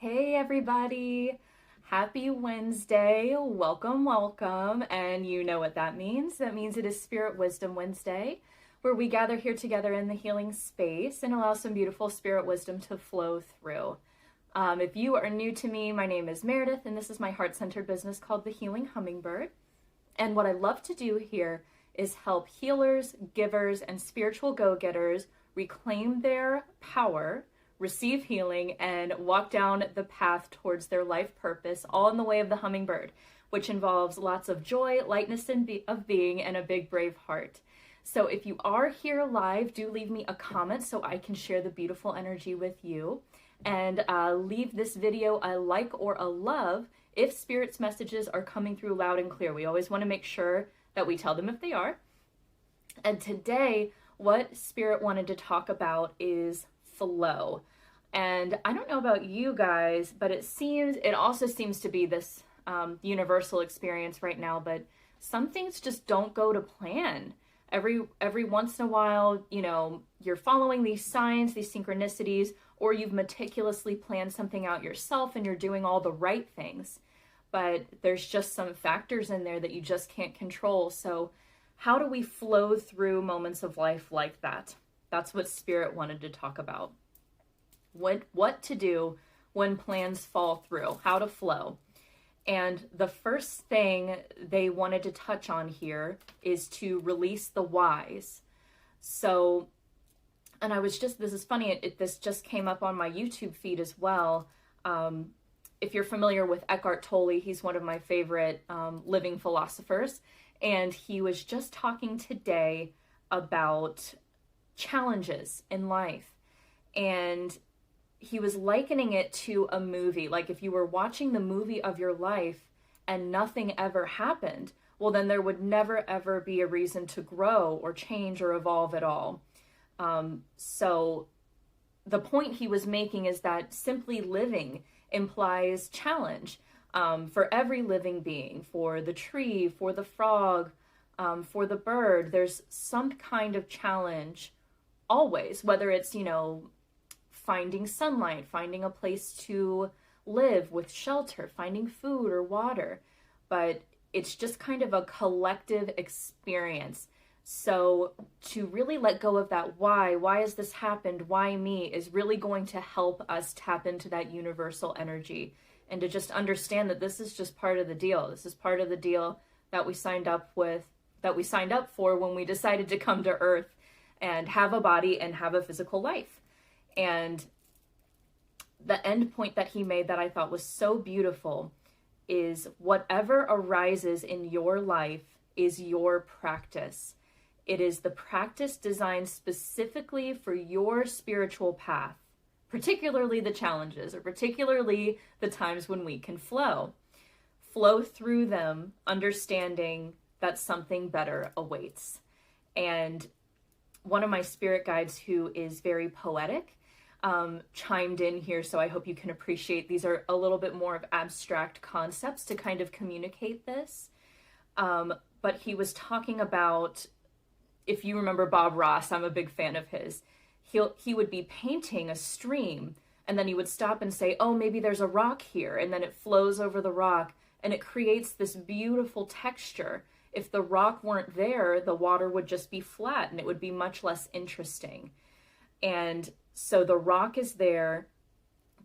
Hey everybody! Happy Wednesday. Welcome, welcome. And you know what that means. That means it is Spirit Wisdom Wednesday, where we gather here together in the healing space and allow some beautiful spirit wisdom to flow through. If you are new to me, my name is Meredith, and this is my heart-centered business called the Healing Hummingbird. And what I love to do here is help healers, givers, and spiritual go-getters reclaim their power, receive healing, and walk down the path towards their life purpose, all in the way of the hummingbird, which involves lots of joy, lightness of being, and a big, brave heart. So if you are here live, do leave me a comment so I can share the beautiful energy with you. And leave this video a like or a love if Spirit's messages are coming through loud and clear. We always want to make sure that we tell them if they are. And today, what Spirit wanted to talk about is flow. And I don't know about you guys, but it also seems to be this universal experience right now, but some things just don't go to plan. Every once in a while, you know, you're following these signs, these synchronicities, or you've meticulously planned something out yourself and you're doing all the right things. But there's just some factors in there that you just can't control. So how do we flow through moments of life like that? That's what Spirit wanted to talk about. What to do when plans fall through, how to flow. And the first thing they wanted to touch on here is to release the whys. So, and this is funny, this just came up on my YouTube feed as well. If you're familiar with Eckhart Tolle, he's one of my favorite living philosophers. And he was just talking today about challenges in life. And he was likening it to a movie. Like if you were watching the movie of your life and nothing ever happened, well, then there would never, ever be a reason to grow or change or evolve at all. So the point he was making is that simply living implies challenge for every living being, for the tree, for the frog, for the bird. There's some kind of challenge always, whether it's, you know, finding sunlight, finding a place to live with shelter, finding food or water, but it's just kind of a collective experience. So to really let go of that why has this happened, why me, is really going to help us tap into that universal energy and to just understand that this is just part of the deal. This is part of the deal that we signed up for when we decided to come to Earth and have a body and have a physical life. And the end point that he made that I thought was so beautiful is whatever arises in your life is your practice. It is the practice designed specifically for your spiritual path, particularly the challenges, or particularly the times when we can flow. Flow through them, understanding that something better awaits. And one of my spirit guides, who is very poetic, chimed in here, so I hope you can appreciate these are a little bit more of abstract concepts to kind of communicate this. But he was talking about, if you remember Bob Ross, I'm a big fan of his. He would be painting a stream, and then he would stop and say, oh, maybe there's a rock here, and then it flows over the rock, and it creates this beautiful texture. If the rock weren't there, the water would just be flat, and it would be much less interesting. And so the rock is there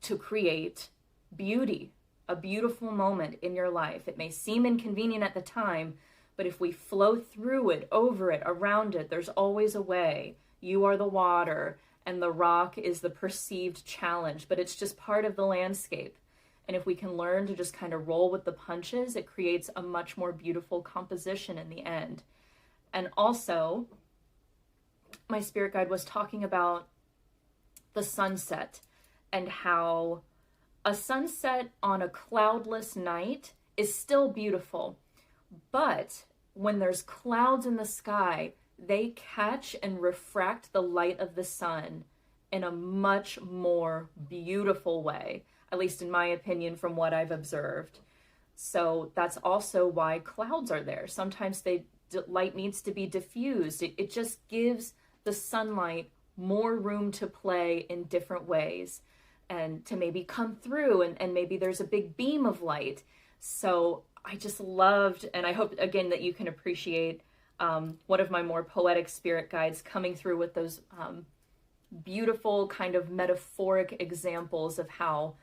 to create beauty, a beautiful moment in your life. It may seem inconvenient at the time, but if we flow through it, over it, around it, there's always a way. You are the water, and the rock is the perceived challenge, but it's just part of the landscape. And if we can learn to just kind of roll with the punches, it creates a much more beautiful composition in the end. And also, my spirit guide was talking about the sunset and how a sunset on a cloudless night is still beautiful. But when there's clouds in the sky, they catch and refract the light of the sun in a much more beautiful way, at least in my opinion, from what I've observed. So that's also why clouds are there. Sometimes light needs to be diffused. It just gives the sunlight more room to play in different ways. and to maybe come through, and maybe there's a big beam of light. So I just loved, and I hope again that you can appreciate one of my more poetic spirit guides coming through with those beautiful kind of metaphoric examples of how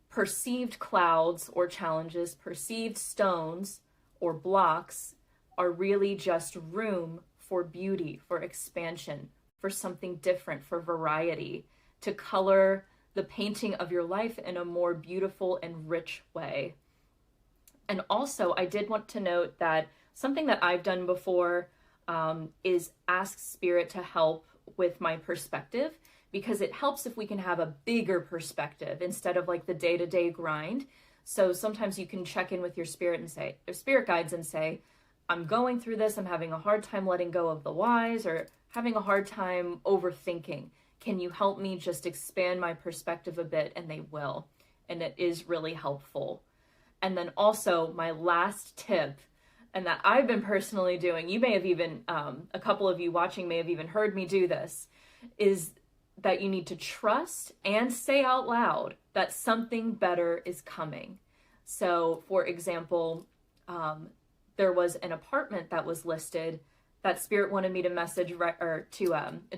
perceived clouds or challenges, perceived stones or blocks are really just room for beauty, for expansion, for something different, for variety, to color the painting of your life in a more beautiful and rich way. And also, I did want to note that something that I've done before is ask Spirit to help with my perspective, because it helps if we can have a bigger perspective instead of like the day-to-day grind. So sometimes you can check in with your spirit and say, your spirit guides, and say, I'm going through this, I'm having a hard time letting go of the whys, or having a hard time overthinking. Can you help me just expand my perspective a bit? And they will. And it is really helpful. And then also my last tip, and that I've been personally doing, you may have even, a couple of you watching may have even heard me do this, is that you need to trust and say out loud that something better is coming. So for example, there was an apartment that was listed that Spirit wanted me to message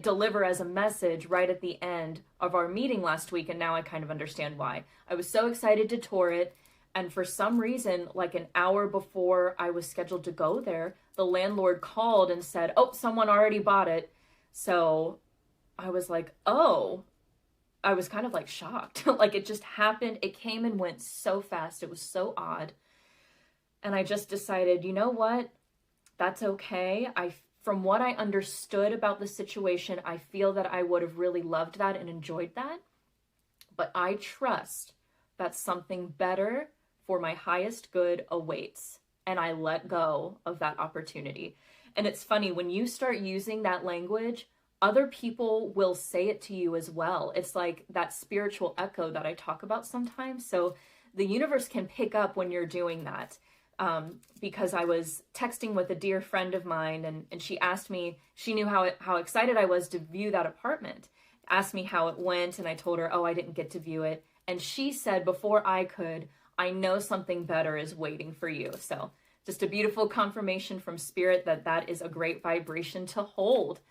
deliver as a message right at the end of our meeting last week. And now I kind of understand why. I was so excited to tour it. And for some reason, like an hour before I was scheduled to go there, the landlord called and said, oh, someone already bought it. So I was like, oh, I was kind of like shocked. Like it just happened. It came and went so fast. It was so odd. And I just decided, you know what? That's okay. From what I understood about the situation, I feel that I would have really loved that and enjoyed that. But I trust that something better for my highest good awaits. And I let go of that opportunity. And it's funny, when you start using that language, other people will say it to you as well. It's like that spiritual echo that I talk about sometimes. So the universe can pick up when you're doing that. Because I was texting with a dear friend of mine, and she asked me, she knew how excited I was to view that apartment, asked me how it went, and I told her, oh, I didn't get to view it. And she said, before I could, I know something better is waiting for you. So just a beautiful confirmation from Spirit that that is a great vibration to hold.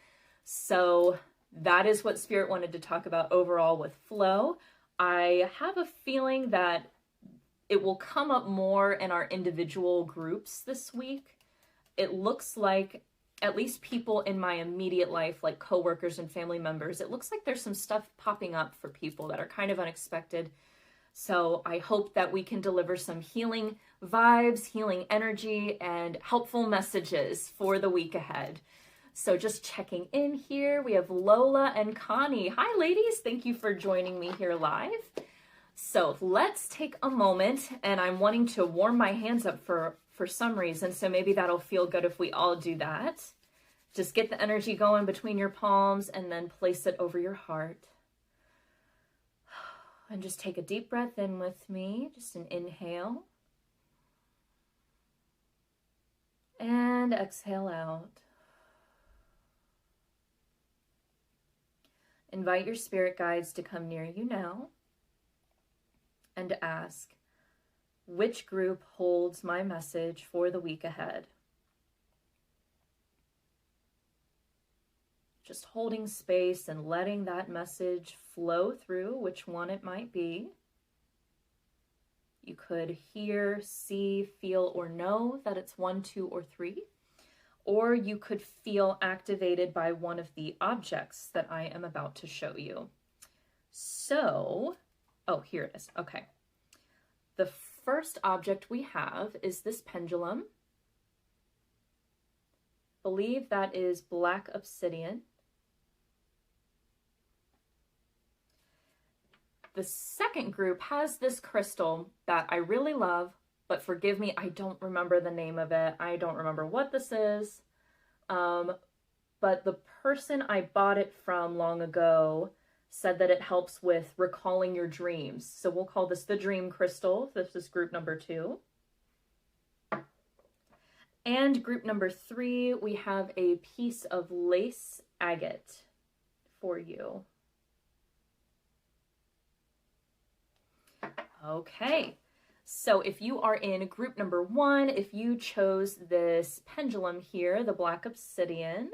So that is what Spirit wanted to talk about overall with flow. I have a feeling that it will come up more in our individual groups this week. It looks like, at least people in my immediate life, like coworkers and family members, it looks like there's some stuff popping up for people that are kind of unexpected. So I hope that we can deliver some healing vibes, healing energy, and helpful messages for the week ahead. So just checking in here, we have Lola and Connie. Hi, ladies. Thank you for joining me here live. So let's take a moment, and I'm wanting to warm my hands up for some reason, so maybe that'll feel good if we all do that. Just get the energy going between your palms and then place it over your heart. And just take a deep breath in with me, just an inhale. And exhale out. Invite your spirit guides to come near you now and ask, which group holds my message for the week ahead? Just holding space and letting that message flow through, which one it might be. You could hear, see, feel, or know that it's 1, 2, or 3. Or you could feel activated by one of the objects that I am about to show you. So, oh, here it is. Okay. The first object we have is this pendulum. I believe that is black obsidian. The second group has this crystal that I really love, but forgive me, I don't remember the name of it. I don't remember what this is. But the person I bought it from long ago said that it helps with recalling your dreams. So we'll call this the dream crystal. This is group number 2. And group number 3, we have a piece of lace agate for you. Okay, so if you are in group number 1, if you chose this pendulum here, the black obsidian,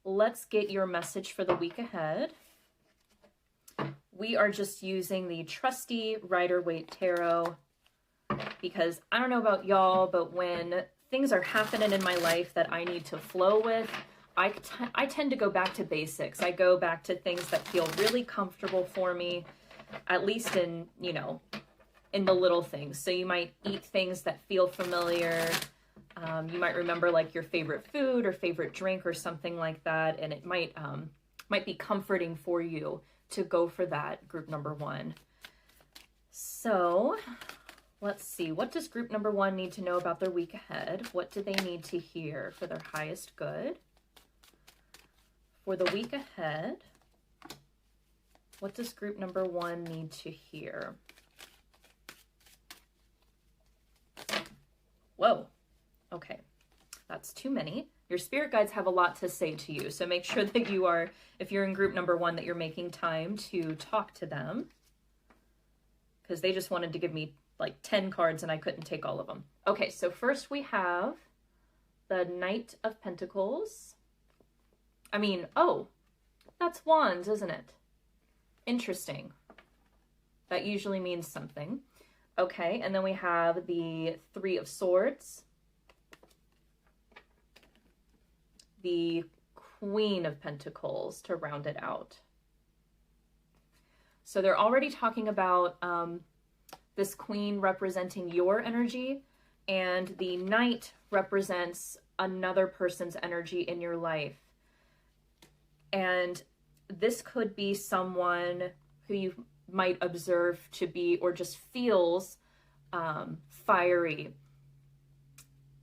let's get your message for the week ahead. We are just using the trusty Rider-Waite Tarot because I don't know about y'all, but when things are happening in my life that I need to flow with, I tend to go back to basics. I go back to things that feel really comfortable for me, at least in, you know, in the little things. So you might eat things that feel familiar. You might remember like your favorite food or favorite drink or something like that. And it might be comforting for you to go for that, group number 1. So let's see, what does group number 1 need to know about their week ahead? What do they need to hear for their highest good? For the week ahead, what does group number 1 need to hear? Whoa, okay, that's too many. Your spirit guides have a lot to say to you, so make sure that you are, if you're in group number 1, that you're making time to talk to them, because they just wanted to give me like 10 cards and I couldn't take all of them. Okay, so first we have the Knight of Pentacles. I mean, oh, that's Wands, isn't it? Interesting. That usually means something. Okay, and then we have the Three of Swords, the Queen of Pentacles to round it out. So they're already talking about this Queen representing your energy, and the Knight represents another person's energy in your life. And this could be someone who you might observe to be, or just feels fiery,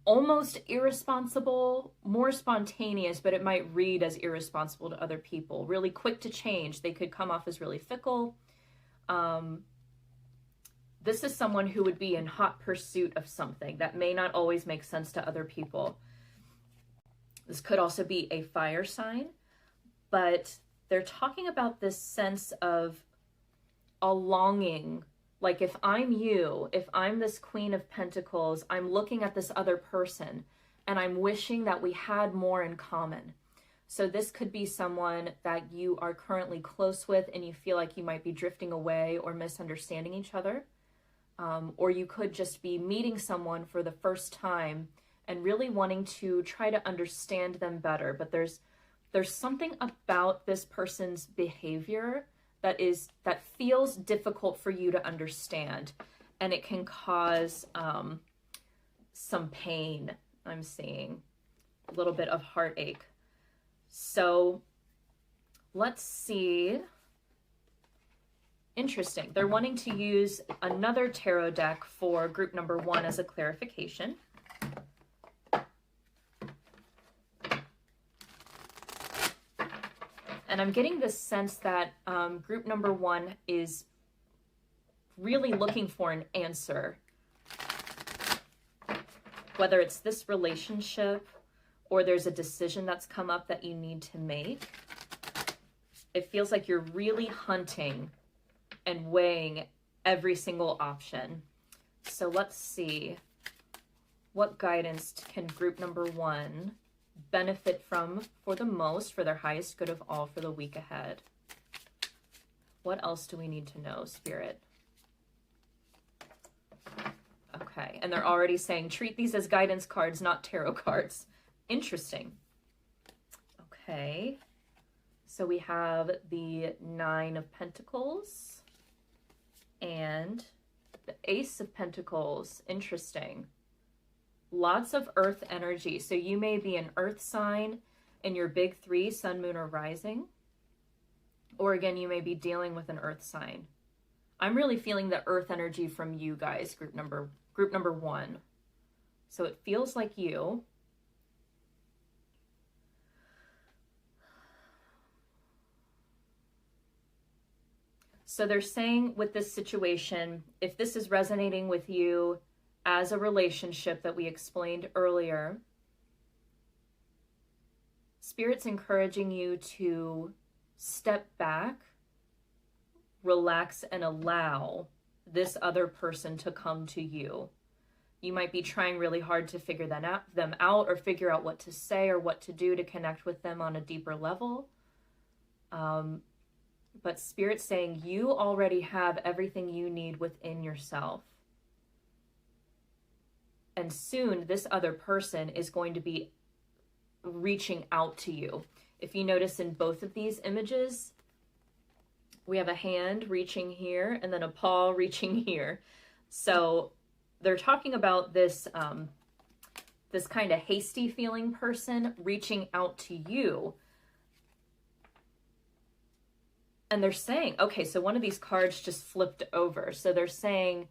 almost irresponsible, more spontaneous, but it might read as irresponsible to other people. Really quick to change. They could come off as really fickle. This is someone who would be in hot pursuit of something that may not always make sense to other people. This could also be a fire sign, but they're talking about this sense of a longing. Like if I'm you, if I'm this Queen of Pentacles, I'm looking at this other person and I'm wishing that we had more in common. So this could be someone that you are currently close with and you feel like you might be drifting away or misunderstanding each other. Or you could just be meeting someone for the first time and really wanting to try to understand them better. But there's something about this person's behavior that feels difficult for you to understand, and it can cause some pain. I'm seeing a little bit of heartache. So let's see. Interesting. They're wanting to use another tarot deck for group number 1 as a clarification. And I'm getting this sense that group number 1 is really looking for an answer. Whether it's this relationship or there's a decision that's come up that you need to make. It feels like you're really hunting and weighing every single option. So let's see. What guidance can group number 1 benefit from for the most, for their highest good of all, for the week ahead? What else do we need to know, Spirit? Okay, and they're already saying treat these as guidance cards, not tarot cards. Interesting. Okay, so we have the Nine of Pentacles and the Ace of Pentacles. Interesting. Lots of earth energy. So you may be an earth sign in your big 3, sun, moon, or rising. Or again, you may be dealing with an earth sign. I'm really feeling the earth energy from you guys, group number 1. So it feels like you. So they're saying with this situation, if this is resonating with you as a relationship that we explained earlier, Spirit's encouraging you to step back, relax, and allow this other person to come to you. You might be trying really hard to figure them out or figure out what to say or what to do to connect with them on a deeper level. But Spirit's saying you already have everything you need within yourself. And soon this other person is going to be reaching out to you. If you notice in both of these images, we have a hand reaching here and then a paw reaching here. So they're talking about this, this kind of hasty feeling person reaching out to you. And they're saying, okay, so one of these cards just flipped over. So they're saying,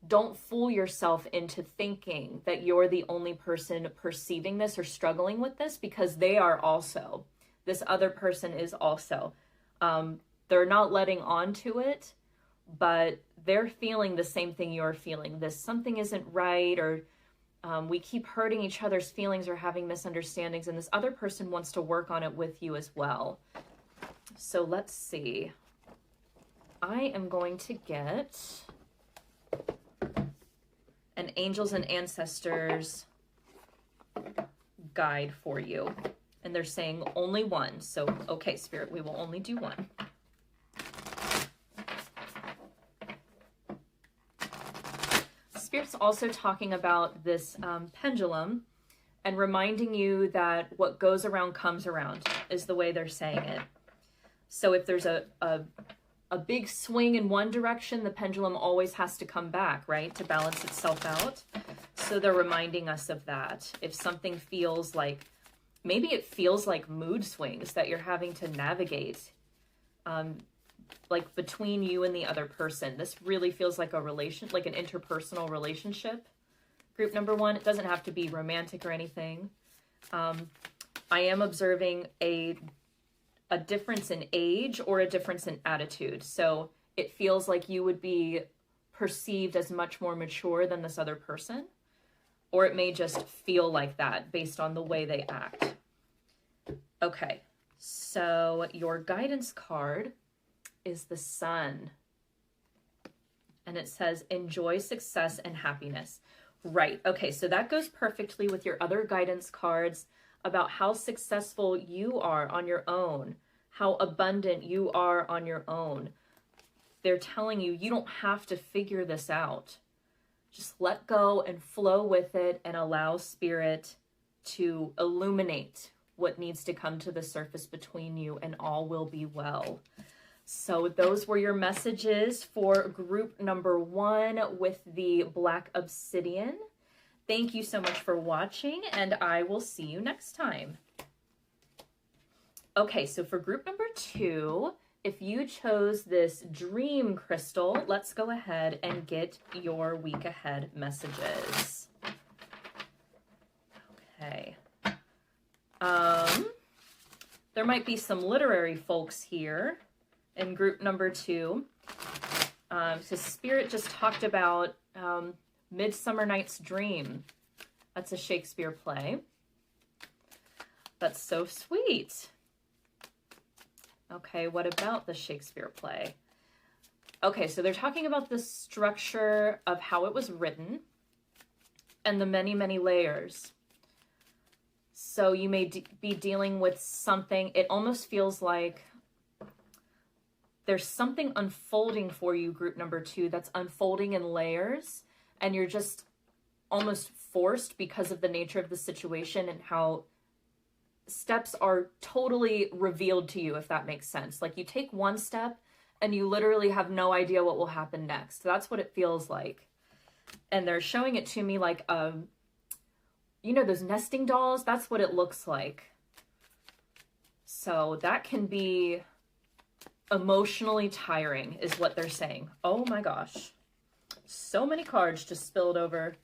don't fool yourself into thinking that you're the only person perceiving this or struggling with this, because they are also. This other person is also. They're not letting on to it, but they're feeling the same thing you're feeling. This something isn't right, or we keep hurting each other's feelings or having misunderstandings, and this other person wants to work on it with you as well. So let's see. I am going to get an Angels and Ancestors guide for you. And they're saying only one. So, okay, Spirit, we will only do one. Spirit's also talking about this pendulum and reminding you that what goes around comes around, is the way they're saying it. So if there's a big swing in one direction, the pendulum always has to come back, right, to balance itself out. So they're reminding us of that. If something feels like, maybe it feels like mood swings that you're having to navigate, like between you and the other person. This really feels like a relation, like an interpersonal relationship. Group number one, it doesn't have to be romantic or anything. I am observing a difference in age or a difference in attitude. So it feels like you would be perceived as much more mature than this other person, or it may just feel like that based on the way they act. Okay, so your guidance card is the Sun, and it says enjoy success and happiness. Right, okay, so that goes perfectly with your other guidance cards about how successful you are on your own, how abundant you are on your own. They're telling you, you don't have to figure this out. Just let go and flow with it and allow Spirit to illuminate what needs to come to the surface between you, and all will be well. So those were your messages for group number one with the Black Obsidian. Thank you so much for watching, and I will see you next time. Okay, so for group number two, if you chose this dream crystal, let's go ahead and get your week ahead messages. Okay. There might be some literary folks here in group number two. So Spirit just talked about Midsummer Night's Dream. That's a Shakespeare play. That's so sweet. Okay, what about the Shakespeare play? Okay, so they're talking about the structure of how it was written and the many, many layers. So you may be dealing with something, it almost feels like there's something unfolding for you, group number two, that's unfolding in layers, and you're just almost forced because of the nature of the situation and how steps are totally revealed to you, if that makes sense. Like you take one step and you literally have no idea what will happen next. That's what it feels like. And they're showing it to me like, you know, those nesting dolls, that's what it looks like. So that can be emotionally tiring is what they're saying. Oh my gosh. So many cards just spilled over.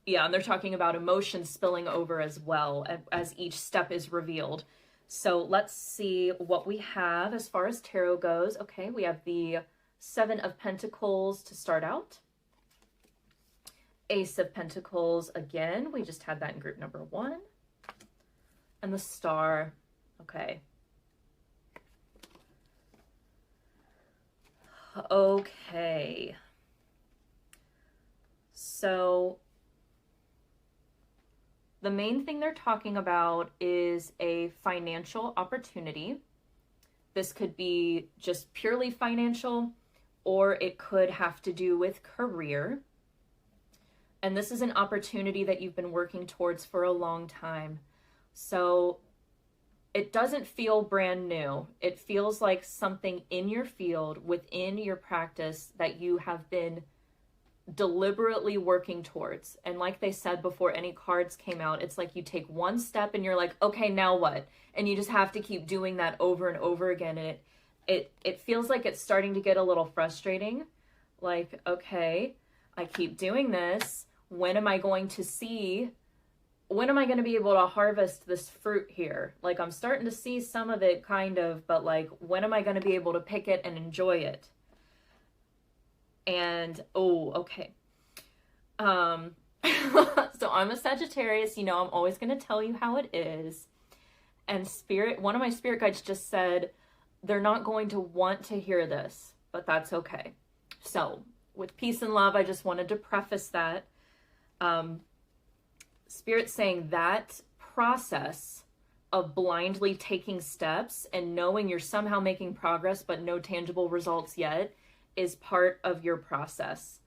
Yeah, and they're talking about emotions spilling over as well as each step is revealed. So let's see what we have as far as tarot goes. Okay, we have the Seven of Pentacles to start out. Ace of Pentacles again. We just had that in group number one. And the Star. Okay. Okay. So the main thing they're talking about is a financial opportunity. This could be just purely financial, or it could have to do with career. And this is an opportunity that you've been working towards for a long time. So it doesn't feel brand new. It feels like something in your field, within your practice, that you have been deliberately working towards. And like they said before any cards came out, it's like you take one step and you're like, okay, now what? And you just have to keep doing that over and over again. And it feels like it's starting to get a little frustrating. Like, okay, I keep doing this. When am I going to be able to harvest this fruit here? Like, I'm starting to see some of it kind of, but like, when am I going to be able to pick it and enjoy it? And, oh, okay. So I'm a Sagittarius, I'm always going to tell you how it is. And one of my spirit guides just said, they're not going to want to hear this, but that's okay. So with peace and love, I just wanted to preface that. Spirit saying that process of blindly taking steps and knowing you're somehow making progress, but no tangible results yet, is part of your process.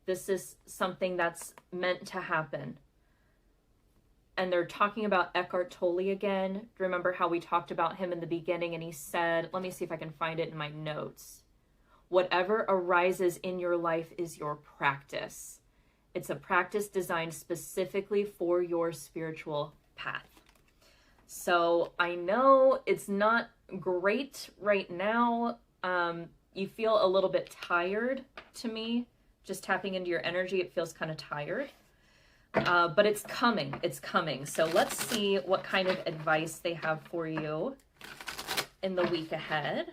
This is something that's meant to happen. And they're talking about Eckhart Tolle again. Remember how we talked about him in the beginning, and he said, let me see if I can find it in my notes. Whatever arises in your life is your practice. It's a practice designed specifically for your spiritual path. So I know it's not great right now. You feel a little bit tired to me. Just tapping into your energy, it feels kind of tired. But it's coming. It's coming. So let's see what kind of advice they have for you in the week ahead.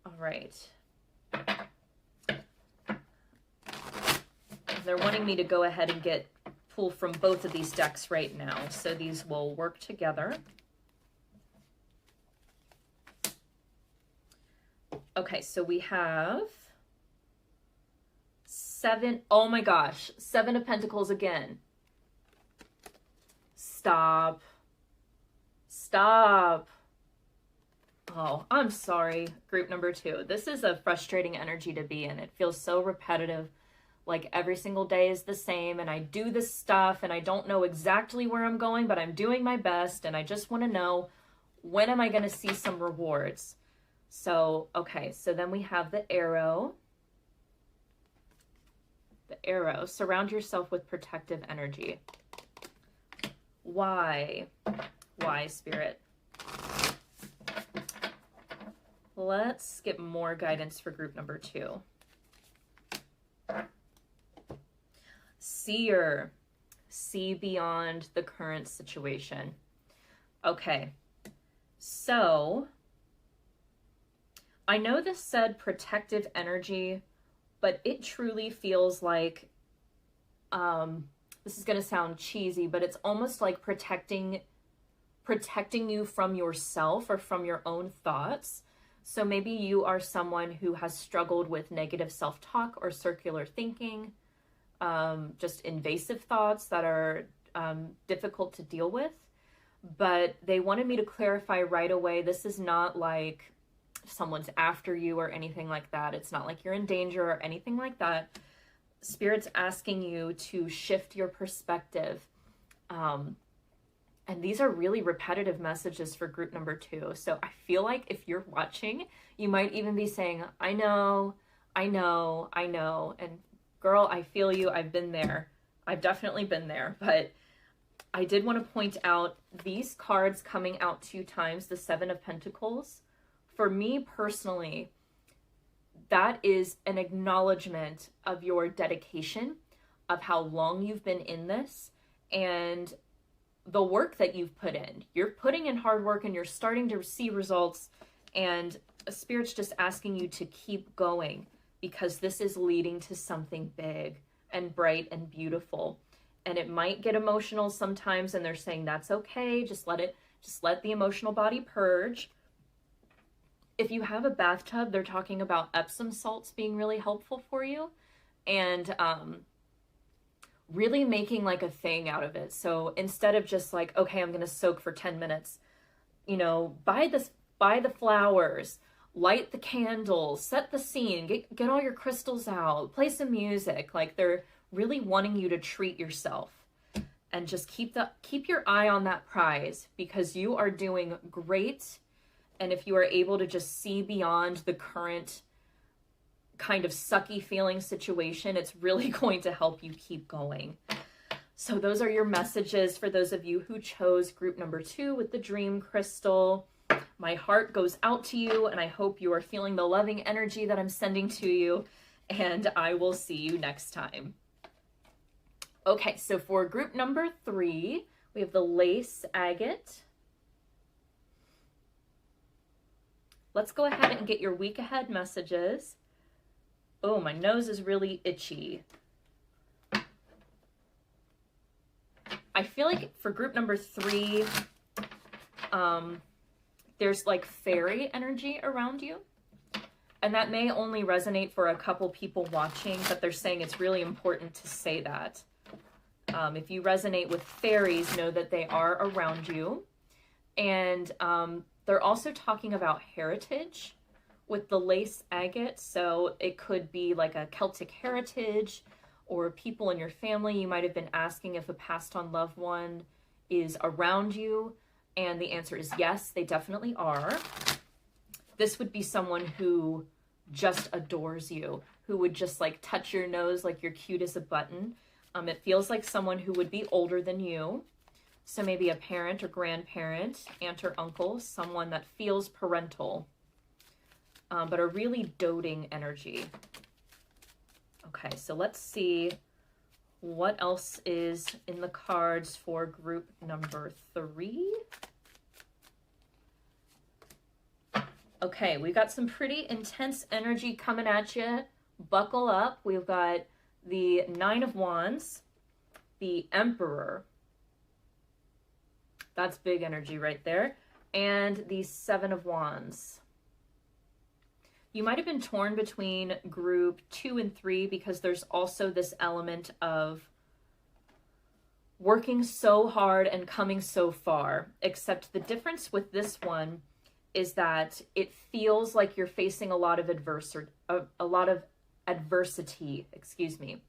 All right. They're wanting me to go ahead and pull from both of these decks right now. So these will work together. Okay, so we have 7. Oh my gosh, 7 of Pentacles again. Stop. Stop. Oh, I'm sorry, group number 2. This is a frustrating energy to be in. It feels so repetitive, like every single day is the same, and I do this stuff, and I don't know exactly where I'm going, but I'm doing my best, and I just want to know, when am I going to see some rewards? So, okay, so then we have the arrow. The arrow. Surround yourself with protective energy. Why? Why, Spirit? Let's get more guidance for group number 2. Seer. See beyond the current situation. Okay, so I know this said protective energy, but it truly feels like, this is going to sound cheesy, but it's almost like protecting you from yourself or from your own thoughts. So maybe you are someone who has struggled with negative self-talk or circular thinking, just invasive thoughts that are difficult to deal with. But they wanted me to clarify right away, this is not like someone's after you or anything like that. It's not like you're in danger or anything like that. Spirit's asking you to shift your perspective. And these are really repetitive messages for group number 2. So I feel like if you're watching, you might even be saying, I know. And girl, I feel you. I've been there. I've definitely been there. But I did want to point out these cards coming out 2 times, the 7 of Pentacles. For me personally, that is an acknowledgement of your dedication, of how long you've been in this, and the work that you've put in. You're putting in hard work and you're starting to see results, and Spirit's just asking you to keep going because this is leading to something big and bright and beautiful. And it might get emotional sometimes, and they're saying that's okay. Just let the emotional body purge. if you have a bathtub, they're talking about Epsom salts being really helpful for you, and really making like a thing out of it. So instead of just like, okay, I'm going to soak for 10 minutes, you know, buy the flowers, light the candles, set the scene, get all your crystals out, play some music. Like, they're really wanting you to treat yourself and just keep your eye on that prize, because you are doing great. And if you are able to just see beyond the current kind of sucky feeling situation, it's really going to help you keep going. So those are your messages for those of you who chose group number 2 with the dream crystal. My heart goes out to you, and I hope you are feeling the loving energy that I'm sending to you, and I will see you next time. Okay, so for group number 3, we have the lace agate. Let's go ahead and get your week ahead messages. Oh, my nose is really itchy. I feel like for group number 3, there's like fairy energy around you. And that may only resonate for a couple people watching, but they're saying it's really important to say that. If you resonate with fairies, know that they are around you. And they're also talking about heritage with the lace agate. So it could be like a Celtic heritage, or people in your family. You might have been asking if a passed on loved one is around you. And the answer is yes, they definitely are. This would be someone who just adores you, who would just like touch your nose like you're cute as a button. It feels like someone who would be older than you. So maybe a parent or grandparent, aunt or uncle, someone that feels parental, but a really doting energy. Okay, so let's see what else is in the cards for group number 3. Okay, we've got some pretty intense energy coming at you. Buckle up. We've got the 9 of Wands, the Emperor. That's big energy right there. And the 7 of Wands. You might have been torn between group 2 and 3 because there's also this element of working so hard and coming so far. Except the difference with this one is that it feels like you're facing a lot of adversity, excuse me.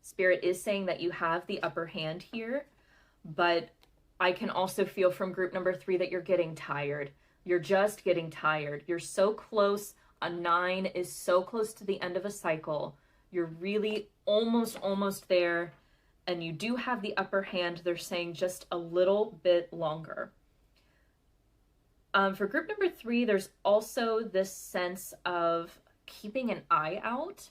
Spirit is saying that you have the upper hand here, but I can also feel from group number 3 that you're getting tired. You're just getting tired. You're so close. A 9 is so close to the end of a cycle. You're really almost there, and you do have the upper hand. They're saying just a little bit longer. For group number 3, there's also this sense of keeping an eye out.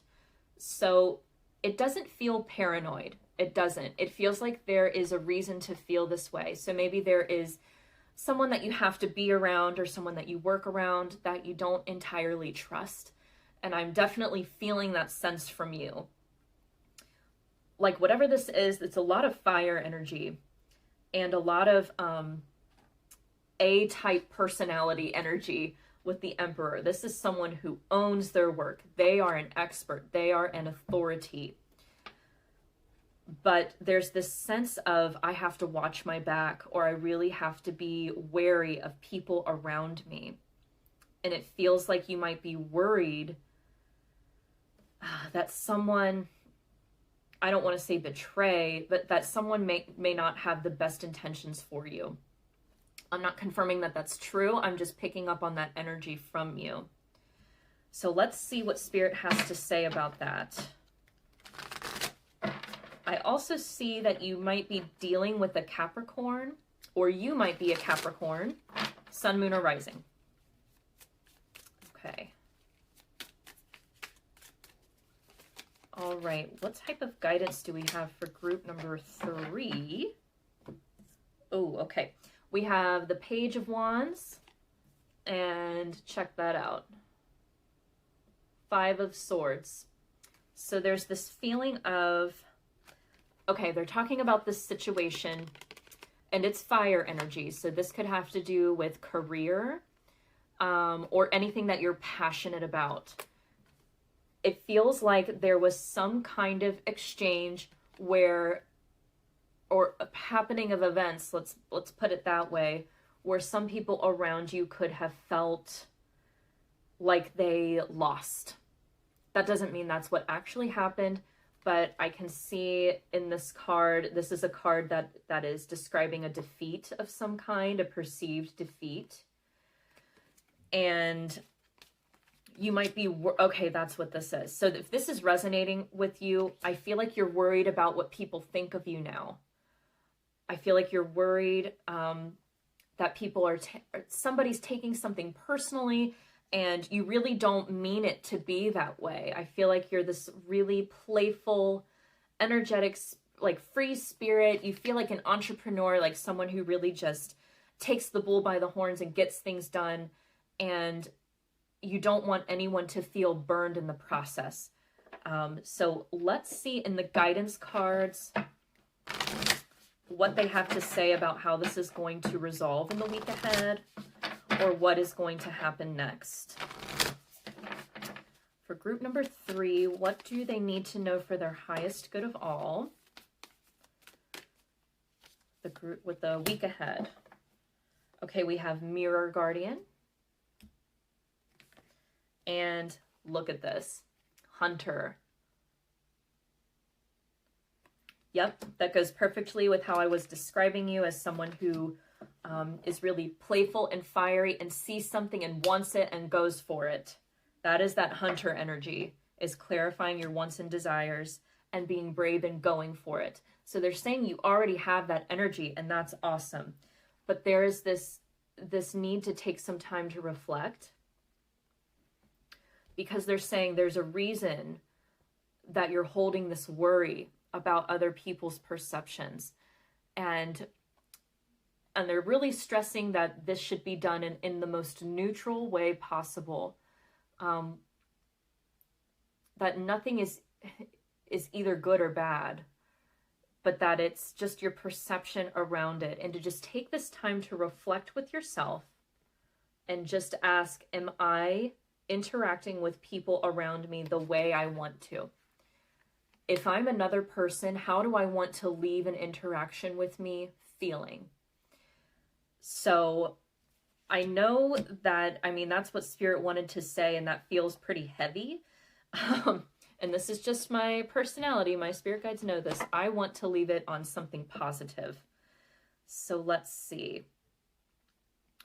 So it doesn't feel paranoid. It doesn't. It feels like there is a reason to feel this way. So maybe there is someone that you have to be around, or someone that you work around that you don't entirely trust. And I'm definitely feeling that sense from you. Like, whatever this is, it's a lot of fire energy and a lot of A-type personality energy with the Emperor. This is someone who owns their work. They are an expert. They are an authority. But there's this sense of, I have to watch my back, or I really have to be wary of people around me. And it feels like you might be worried that someone, I don't want to say betray, but that someone may not have the best intentions for you. I'm not confirming that that's true. I'm just picking up on that energy from you. So let's see what Spirit has to say about that. I also see that you might be dealing with a Capricorn, or you might be a Capricorn, Sun, Moon, or Rising. Okay. All right. What type of guidance do we have for group number 3? Oh, okay. We have the Page of Wands, and check that out. 5 of Swords. So there's this feeling of, okay, they're talking about this situation, and it's fire energy. So this could have to do with career. or anything that you're passionate about. It feels like there was some kind of exchange where, or a happening of events, let's put it that way, where some people around you could have felt like they lost. That doesn't mean that's what actually happened, but I can see in this card, this is a card that is describing a defeat of some kind, a perceived defeat. And you might be, okay, that's what this is. So if this is resonating with you, I feel like you're worried about what people think of you now. I feel like you're worried that people are, somebody's taking something personally, and you really don't mean it to be that way. I feel like you're this really playful, energetic, like free spirit. You feel like an entrepreneur, like someone who really just takes the bull by the horns and gets things done. And you don't want anyone to feel burned in the process. So let's see in the guidance cards what they have to say about how this is going to resolve in the week ahead, or what is going to happen next. For group number 3, what do they need to know for their highest good of all? The group with the week ahead. Okay, we have Mirror Guardian. And look at this, Hunter. Yep, that goes perfectly with how I was describing you as someone who is really playful and fiery and sees something and wants it and goes for it. That is that Hunter energy, is clarifying your wants and desires and being brave and going for it. So they're saying you already have that energy, and that's awesome. But there is this need to take some time to reflect, because they're saying there's a reason that you're holding this worry about other people's perceptions. And they're really stressing that this should be done in the most neutral way possible. That nothing is either good or bad, but that it's just your perception around it. And to just take this time to reflect with yourself and just ask, am I interacting with people around me the way I want to? If I'm another person, how do I want to leave an interaction with me feeling? So I know that, I mean, that's what Spirit wanted to say, and that feels pretty heavy. And this is just my personality. My spirit guides know this. I want to leave it on something positive. So let's see.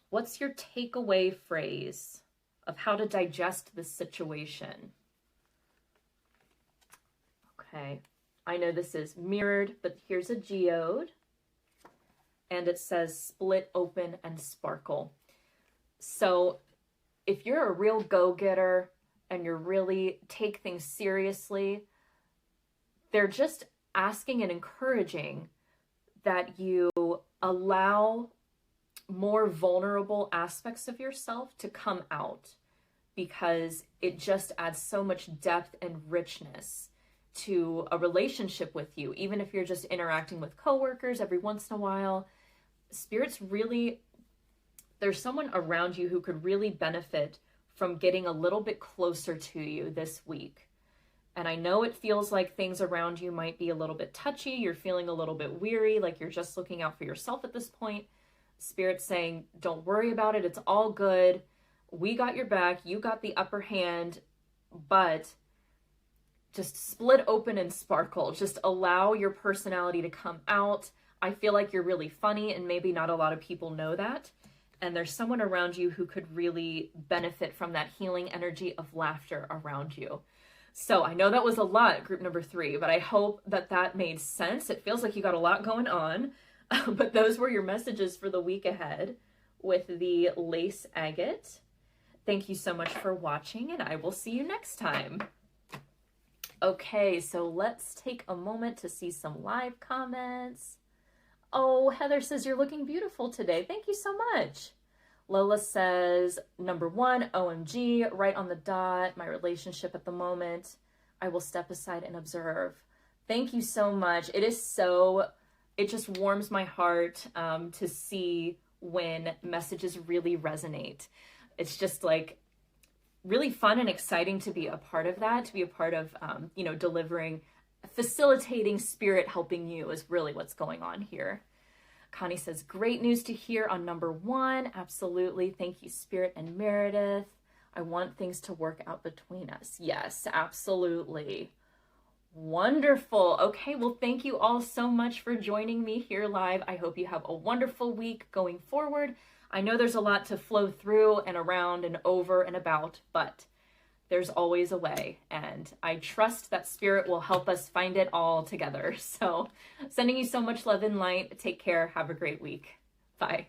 What's your takeaway phrase of how to digest this situation? Okay, I know this is mirrored, but here's a geode. And it says split open and sparkle. So if you're a real go-getter and you're really take things seriously, they're just asking and encouraging that you allow more vulnerable aspects of yourself to come out, because it just adds so much depth and richness to a relationship with you. Even if you're just interacting with coworkers every once in a while, Spirit's really, there's someone around you who could really benefit from getting a little bit closer to you this week. And I know it feels like things around you might be a little bit touchy. You're feeling a little bit weary, like you're just looking out for yourself at this point. Spirit's saying, don't worry about it. It's all good. We got your back. You got the upper hand, but just split open and sparkle. Just allow your personality to come out. I feel like you're really funny, and maybe not a lot of people know that. And there's someone around you who could really benefit from that healing energy of laughter around you. So I know that was a lot, group number 3, but I hope that that made sense. It feels like you got a lot going on, but those were your messages for the week ahead with the lace agate. Thank you so much for watching, and I will see you next time. Okay, so let's take a moment to see some live comments. Oh, Heather says, you're looking beautiful today. Thank you so much. Lola says, number 1, OMG, right on the dot. My relationship at the moment. I will step aside and observe. Thank you so much. It just warms my heart to see when messages really resonate. it's just like really fun and exciting to be a part of that, to be a part of, you know, delivering, facilitating spirit helping you is really what's going on here. Connie says, great news to hear on number 1. Absolutely. Thank you, Spirit and Meredith. I want things to work out between us. Yes, absolutely. Wonderful. Okay, well, thank you all so much for joining me here live. I hope you have a wonderful week going forward. I know there's a lot to flow through and around and over and about, but there's always a way, and I trust that spirit will help us find it all together. So sending you so much love and light. Take care. Have a great week. Bye.